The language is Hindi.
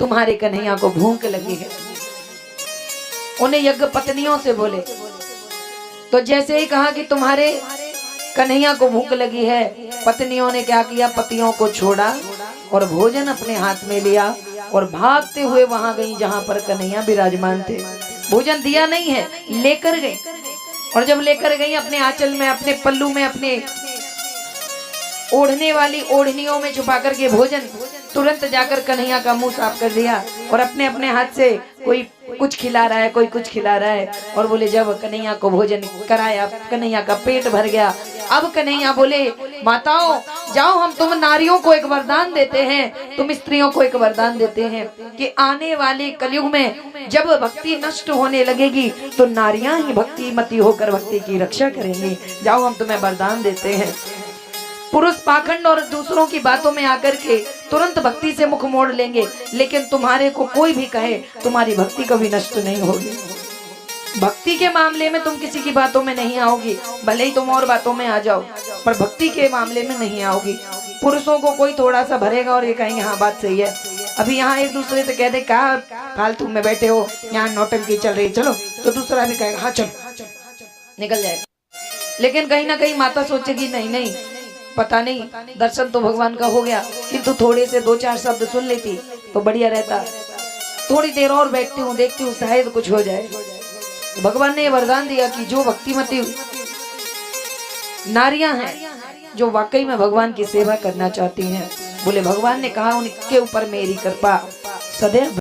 तुम्हारे कन्हैया को भूख लगी है। उन्हें यज्ञ पत्नियों से बोले, तो जैसे ही कहा कि तुम्हारे कन्हैया को भूख लगी है, पत्नियों ने क्या किया, पतियों को छोड़ा और भोजन अपने हाथ में लिया और भागते हुए वहां गई जहां पर कन्हैया विराजमान थे। भोजन दिया नहीं है, लेकर गई। और जब लेकर गई अपने आंचल में, अपने पल्लू में, अपने ओढ़ने वाली ओढ़नियों में छुपा करके भोजन, तुरंत जाकर कन्हैया का मुंह साफ कर दिया और अपने अपने हाथ से कोई कुछ खिला रहा है, कोई कुछ खिला रहा है। और बोले जब कन्हैया को भोजन कराया, कन्हैया का पेट भर गया। अब कन्हैया बोले, माताओं जाओ, हम तुम नारियों को एक वरदान देते हैं, तुम स्त्रियों को एक वरदान देते हैं कि आने वाले कलयुग में जब भक्ति नष्ट होने लगेगी तो नारियां ही भक्तिमती होकर भक्ति की रक्षा करेंगी। जाओ, हम तुम्हें वरदान देते हैं। पुरुष पाखंड और दूसरों की बातों में आकर के तुरंत भक्ति से मुख मोड़ लेंगे, लेकिन तुम्हारे को कोई भी कहे, तुम्हारी भक्ति कभी नष्ट नहीं होगी। भक्ति के मामले में तुम किसी की बातों में नहीं आओगी, भले ही तुम और बातों में आ जाओ, पर भक्ति के मामले में नहीं आओगी। पुरुषों को कोई थोड़ा सा भरेगा और ये कहेंगे हाँ बात सही है। अभी यहाँ एक दूसरे से कह दे क्या फालतू में बैठे हो, यहाँ नौटंकी चल रही, चलो, तो दूसरा भी कहेगा हाँ चलो, निकल जाएगा। लेकिन कहीं ना कहीं माता सोचेगी नहीं नहीं, पता नहीं, दर्शन तो भगवान का हो गया, किंतु थोड़े से 2-4 शब्द सुन लेती तो बढ़िया रहता। थोड़ी देर और बैठती हूँ, देखती हूँ शायद कुछ हो जाए। तो भगवान ने वरदान दिया कि जो भक्तिमती नारियां हैं, जो वाकई में भगवान की सेवा करना चाहती हैं, बोले भगवान ने कहा उनके ऊपर मेरी कृपा सदैव